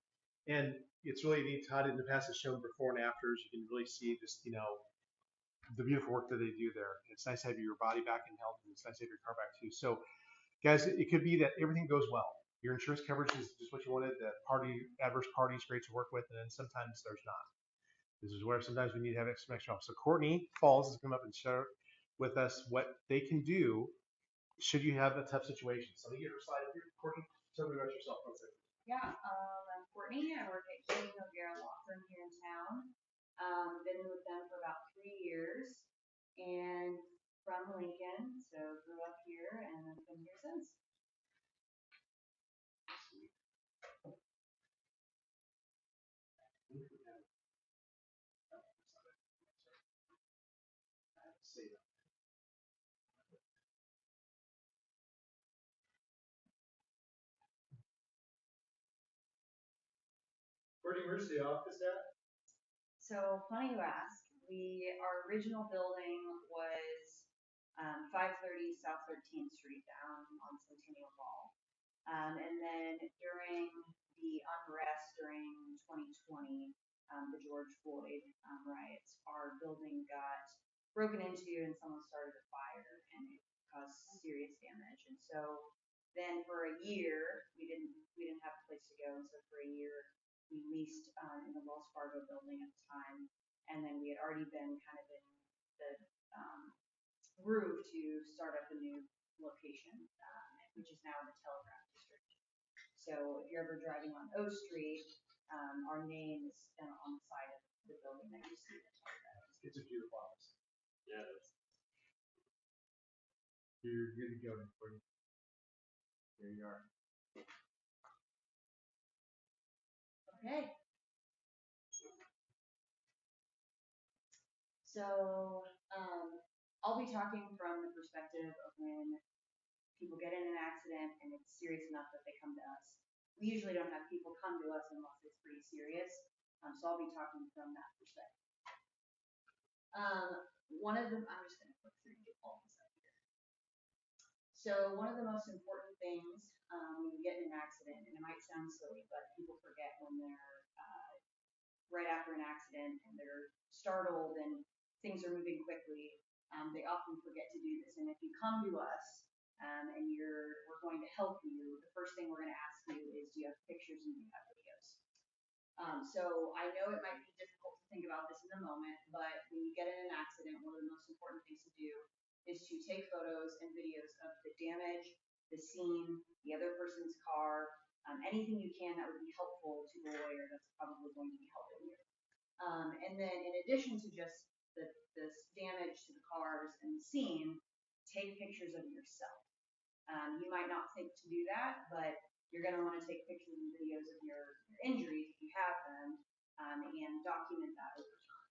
And it's really neat. Todd in the past has shown before and afters. You can really see just the beautiful work that they do there. It's nice to have your body back in health, and it's nice to have your car back too. So, guys, it could be that everything goes well. Your insurance coverage is just what you wanted. The adverse party is great to work with, and then sometimes there's not. This is where sometimes we need to have some extra help. So Courtney Falls has come up and share with us what they can do should you have a tough situation. So let me get her slide up here. Courtney, tell me about yourself. Yeah, I'm Courtney. I work at King O'Gara Law Firm here in town. Been with them for about 3 years, and from Lincoln, so grew up here and have been here since. Where's the office at? So funny you ask. Our original building was 530 South 13th Street down on Centennial Mall. And then during the unrest during 2020, the George Floyd riots, our building got broken into and someone started a fire and it caused serious damage. And so then for a year, we didn't have a place to go. And so for a year, we leased in the Wells Fargo building at the time. And then we had already been kind of in the groove to start up a new location, which is now in the Telegraph District. So if you're ever driving on O Street, our name is on the side of the building that you see. It's a beautiful office. Yeah. You're good to go, Courtney. There you are. Okay. So I'll be talking from the perspective of when people get in an accident and it's serious enough that they come to us. We usually don't have people come to us unless it's pretty serious. So I'll be talking from that perspective. I'm just going to click through and get all this up here. So one of the most important things when you get in an accident, and it might sound silly, but people forget when they're right after an accident and they're startled and things are moving quickly, they often forget to do this. And if you come to us and we're going to help you, the first thing we're going to ask you is, do you have pictures and do you have videos? So I know it might be difficult to think about this in the moment, but when you get in an accident, one of the most important things to do is to take photos and videos of the damage, the scene, the other person's car, anything you can that would be helpful to the lawyer that's probably going to be helping you. And then in addition to just this damage to the cars and the scene, take pictures of yourself. You might not think to do that, but you're going to want to take pictures and videos of your injuries if you have them, and document that over time.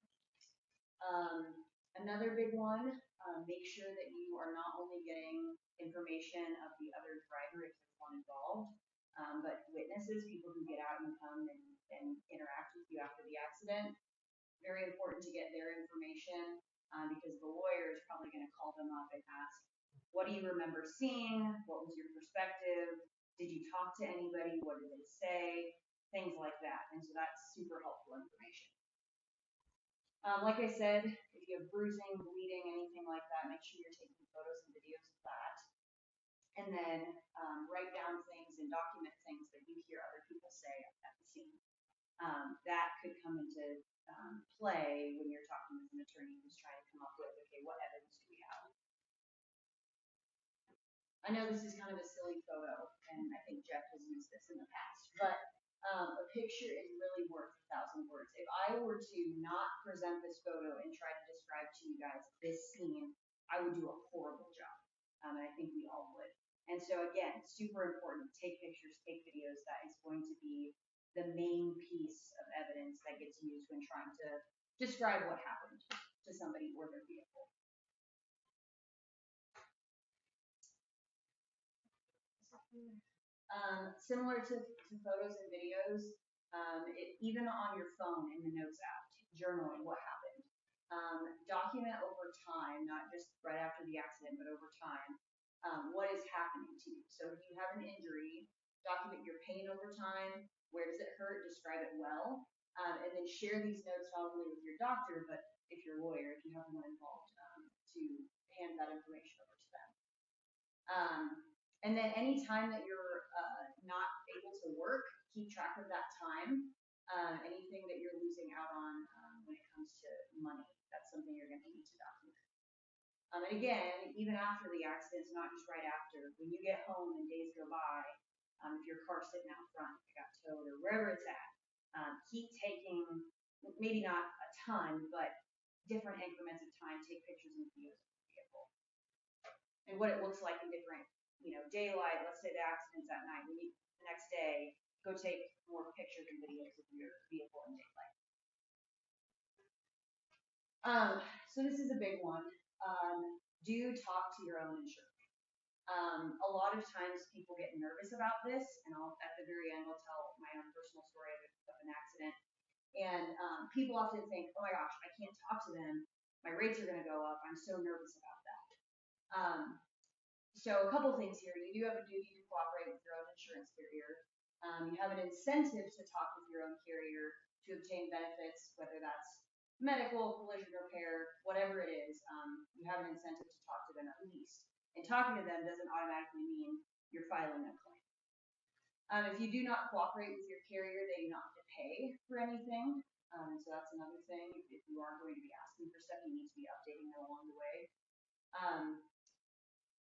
Another big one, make sure that you are not only getting information of the other driver if there's one involved, but witnesses, people who get out and come and interact with you after the accident. Very important to get their information, because the lawyer is probably going to call them up and ask, what do you remember seeing? What was your perspective? Did you talk to anybody? What did they say? Things like that. And so that's super helpful information. Like I said, if you have bruising, bleeding, anything like that, make sure you're taking photos and videos of that. And then write down things and document things that you hear other people say at the scene. That could come into play when you're talking with an attorney who's trying to come up with, okay, what evidence do we have? I know this is kind of a silly photo, and I think Jeff has used this in the past, but a picture is really worth 1,000 words. If I were to not present this photo and try to describe to you guys this scene, I would do a horrible job, and I think we all would. And so again, super important, take pictures, take videos. That is going to be the main piece of evidence that gets used when trying to describe what happened to somebody or their vehicle. Similar to photos and videos, even on your phone in the Notes app, journaling what happened. Document over time, not just right after the accident, but over time, what is happening to you. So if you have an injury, document your pain over time. Where does it hurt? Describe it well. And then share these notes not only with your doctor, but if you're a lawyer, if you have one involved, to hand that information over to them. And then any time that you're not able to work, keep track of that time. Anything that you're losing out on when it comes to money, that's something you're going to need to document. And again, even after the accident, it's not just right after. When you get home and days go by, if your car's sitting out front, if it got towed or wherever it's at, keep taking, maybe not a ton, but different increments of time, take pictures and videos of the vehicle. And what it looks like in different, daylight, let's say the accident's at night, when you, the next day, go take more pictures and videos of your vehicle in daylight. So this is a big one. Do talk to your own insurer. A lot of times people get nervous about this, and at the very end, I'll tell my own personal story of an accident. And people often think, oh my gosh, I can't talk to them. My rates are going to go up. I'm so nervous about that. So a couple things here. You do have a duty to cooperate with your own insurance carrier. You have an incentive to talk with your own carrier to obtain benefits, whether that's medical, collision repair, whatever it is. You have an incentive to talk to them at least. And talking to them doesn't automatically mean you're filing a claim. If you do not cooperate with your carrier, they do not have to pay for anything. So that's another thing. If you are going to be asking for stuff, you need to be updating them along the way.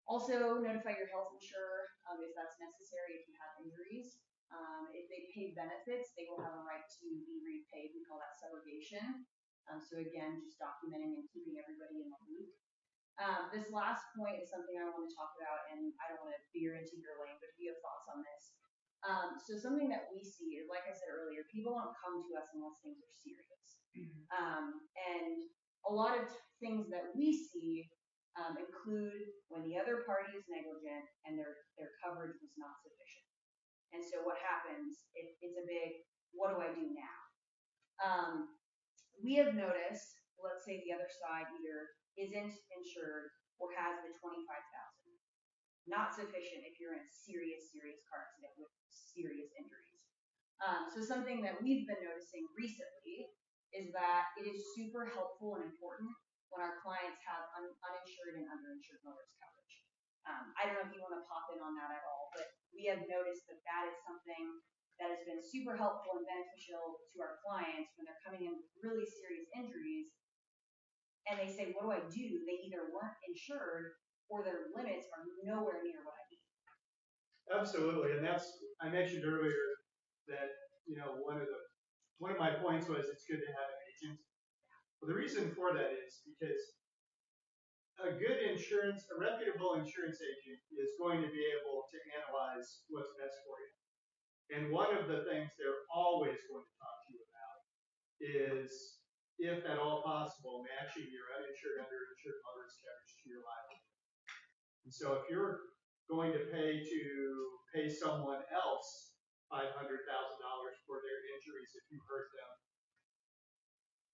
Also, notify your health insurer if that's necessary if you have injuries. If they pay benefits, they will have a right to be repaid. We call that subrogation. So again, just documenting and keeping everybody in the loop. This last point is something I want to talk about, and I don't want to veer into your lane, but if you have thoughts on this. So something that we see, like I said earlier, people don't come to us unless things are serious. And a lot of things that we see include when the other party is negligent and their coverage was not sufficient. And so what happens, it's a big, what do I do now? We have noticed, let's say the other side either isn't insured or has the $25,000. Not sufficient if you're in a serious car accident with serious injuries. So something that we've been noticing recently is that it is super helpful and important when our clients have uninsured and underinsured motorist coverage. I don't know if you want to pop in on that at all, but we have noticed that that is something that has been super helpful and beneficial to our clients when they're coming in with really serious injuries and they say, what do I do? They either weren't insured or their limits are nowhere near what I need. Absolutely, and I mentioned earlier that one of my points was it's good to have an agent. Well, the reason for that is because a reputable insurance agent is going to be able to analyze what's best for you. And one of the things they're always going to talk to you about is, if at all possible, matching your uninsured, underinsured motorist coverage to your liability. And so if you're going to pay someone else $500,000 for their injuries if you hurt them,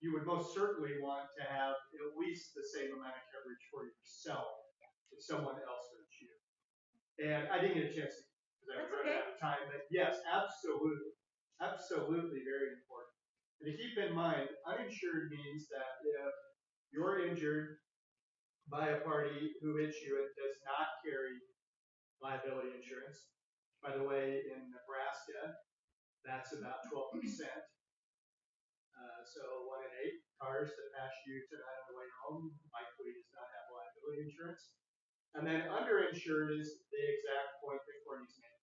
you would most certainly want to have at least the same amount of coverage for yourself if someone else hurts you. And I didn't get a chance to, because I was running out of time, but yes, absolutely. Absolutely very important. And to keep in mind, uninsured means that if you're injured by a party who hits you and does not carry liability insurance, by the way, in Nebraska, that's about 12%. So 1 in 8 cars that pass you tonight on the way home likely does not have liability insurance. And then underinsured is the exact point that Courtney's made.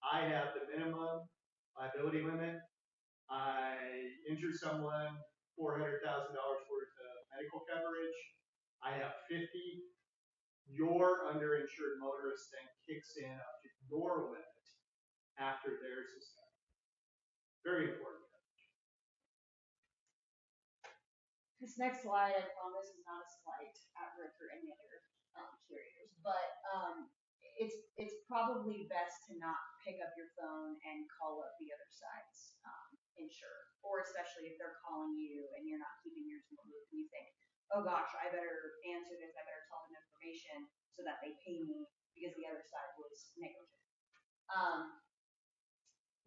I have the minimum liability limit. I injure someone, $400,000 worth of medical coverage. I have 50. Your underinsured motorist then kicks in up to your limit after theirs is done. Very important. This next slide, I promise, is not a slight at Rick or any other carriers, but it's probably best to not pick up your phone and call up the other side's insurer, or especially if they're calling you and you're not keeping yours in the loop and you think, oh gosh, I better answer this, I better tell them information so that they pay me because the other side was negligent.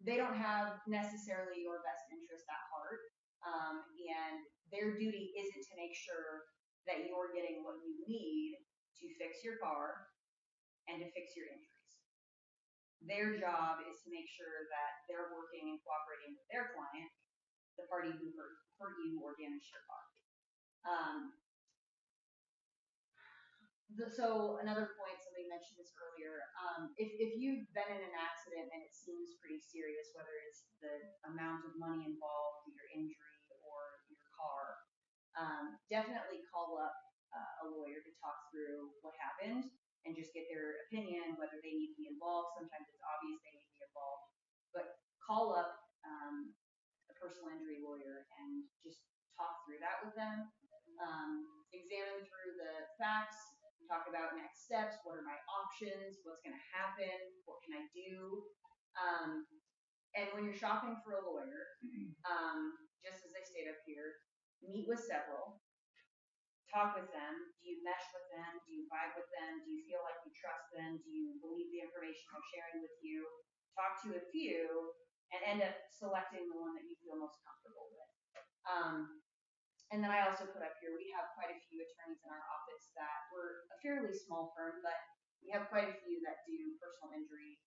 They don't have necessarily your best interest at heart, and their duty isn't to make sure that you're getting what you need to fix your car and to fix your injuries. Their job is to make sure that they're working and cooperating with their client, the party who hurt you or damaged your car. So another point, somebody mentioned this earlier, if you've been in an accident and it seems pretty serious, whether it's the amount of money involved, your injury, or your car, definitely call up a lawyer to talk through what happened and just get their opinion, whether they need to be involved. Sometimes it's obvious they need to be involved, but call up a personal injury lawyer and just talk through that with them. Examine through the facts, talk about next steps, what are my options, what's going to happen, what can I do. And when you're shopping for a lawyer, just as I state up here, meet with several, talk with them. Do you mesh with them? Do you vibe with them? Do you feel like you trust them? Do you believe the information they're sharing with you? Talk to a few and end up selecting the one that you feel most comfortable with. And then I also put up here, we have quite a few attorneys in our office that we're a fairly small firm, but we have quite a few that do personal injury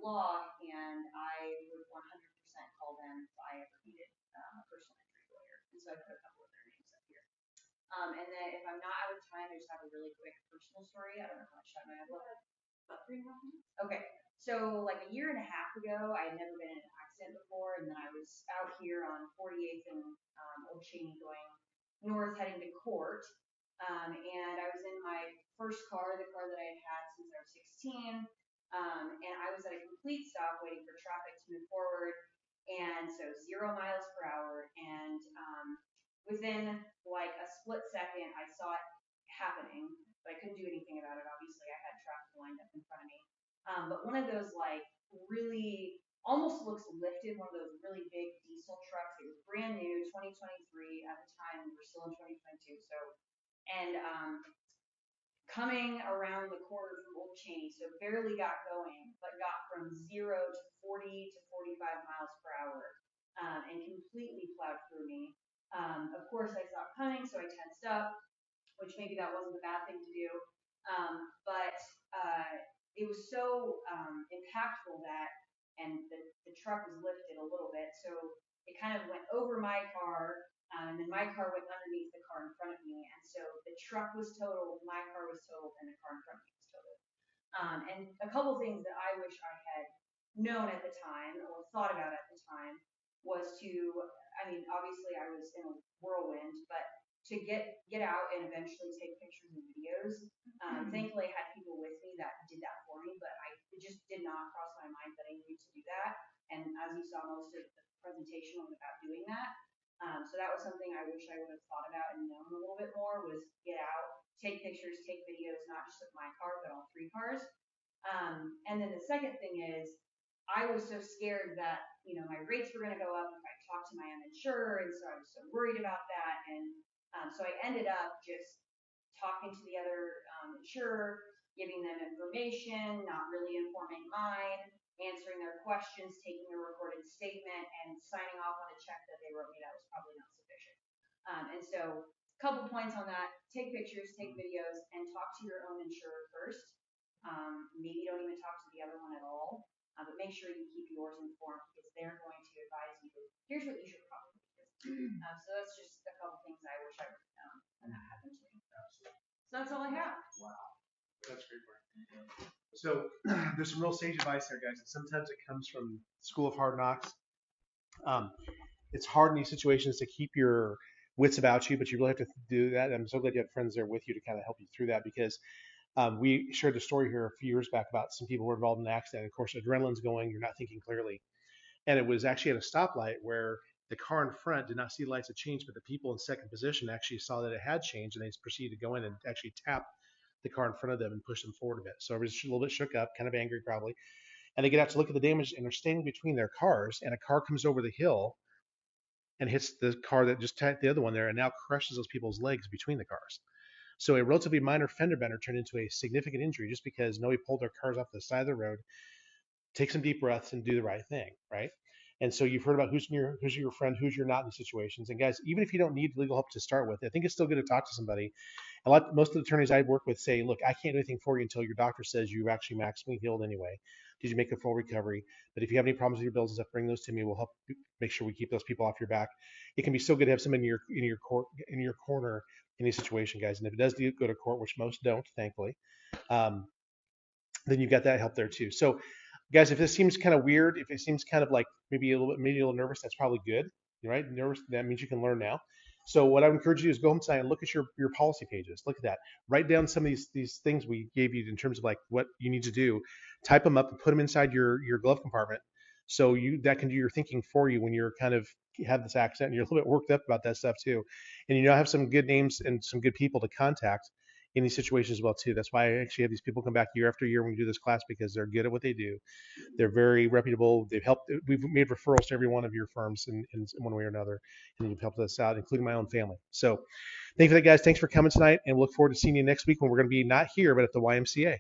law, and I would 100% call them if I ever needed a personal injury lawyer. And so I put a couple of their names up here. And then if I'm not out of time, I just have a really quick personal story. I don't know how much time I have left. About 3.5 minutes. Okay. So like a year and a half ago, I had never been in an accident before, and then I was out here on 48th and Old Cheney going north heading to court. And I was in my first car, the car that I had had since I was 16. And I was at a complete stop waiting for traffic to move forward. And so 0 miles per hour. And within like a split second, I saw it happening, but I couldn't do anything about it. Obviously, I had traffic lined up in front of me. But one of those like really almost looks lifted, one of those really big diesel trucks. It was brand new, 2023 at the time. We were still in 2022. So, and coming around the corner from Old Cheney, so barely got going, but got from 0 to 40 to 45 miles per hour, and completely plowed through me. Of course, I saw it coming, so I tensed up, which maybe that wasn't a bad thing to do. But it was so impactful that, and the truck was lifted a little bit, so it kind of went over my car, and then my car went underneath the car in front of me, and so the truck was totaled, my car was totaled, and the car in front of me was totaled. And a couple things that I wish I had known at the time, or thought about at the time, was to I mean, obviously I was in a whirlwind, but to get out and eventually take pictures and videos, thankfully I had people with me that did that for me, but it just did not cross my mind that I needed to do that. And as you saw, most of the presentation was about doing that. So that was something I wish I would have thought about and known a little bit more, was get out, take pictures, take videos, not just of my car, but all 3 cars. And then the second thing is, I was so scared that, my rates were going to go up if I talked to my uninsured, and so I was so worried about that. And so I ended up just talking to the other insurer, giving them information, not really informing mine, answering their questions, taking a recorded statement, and signing off on a check that they wrote me that was probably not sufficient. And so a couple points on that: take pictures, take videos, and talk to your own insurer first. Maybe don't even talk to the other one at all, but make sure you keep yours informed, because they're going to advise you, here's what you should probably do. So that's just a couple things I wish I would have known when that happened to me. So that's all I have. That's great work. So there's some real sage advice there, guys, and sometimes it comes from School of Hard Knocks. It's hard in these situations to keep your wits about you, but you really have to do that. I'm so glad you had friends there with you to kind of help you through that, because we shared a story here a few years back about some people who were involved in an accident. Of course, adrenaline's going, you're not thinking clearly. And it was actually at a stoplight where the car in front did not see the lights had changed, but the people in second position actually saw that it had changed, and they proceeded to go in and actually tap the car in front of them and push them forward a bit. So everybody's a little bit shook up, kind of angry probably. And they get out to look at the damage, and they're standing between their cars, and a car comes over the hill and hits the car that just tapped the other one there, and now crushes those people's legs between the cars. So a relatively minor fender bender turned into a significant injury just because nobody pulled their cars off the side of the road, take some deep breaths, and do the right thing, right? And so you've heard about who's your friend, who's your not in situations. And guys, even if you don't need legal help to start with, I think it's still good to talk to somebody. Most of the attorneys I work with say, look, I can't do anything for you until your doctor says you've actually maximally healed anyway. Did you make a full recovery? But if you have any problems with your bills and stuff, bring those to me. We'll help make sure we keep those people off your back. It can be so good to have someone in your corner in any situation, guys. And if it does go to court, which most don't, thankfully, then you've got that help there too. So guys, if this seems kind of weird, if it seems kind of like maybe a little nervous, that's probably good, right? Nervous, that means you can learn now. So what I would encourage you to do is go home tonight and look at your policy pages. Look at that. Write down some of these things we gave you in terms of like what you need to do. Type them up and put them inside your glove compartment, so that can do your thinking for you when you're kind of have this accident and you're a little bit worked up about that stuff too. And have some good names and some good people to contact in these situations as well too. That's why I actually have these people come back year after year when we do this class, because they're good at what they do. They're very reputable. They've helped. We've made referrals to every one of your firms in one way or another, and you've helped us out, including my own family. So thank you for that, guys. Thanks for coming tonight, and we look forward to seeing you next week when we're going to be not here, but at the YMCA.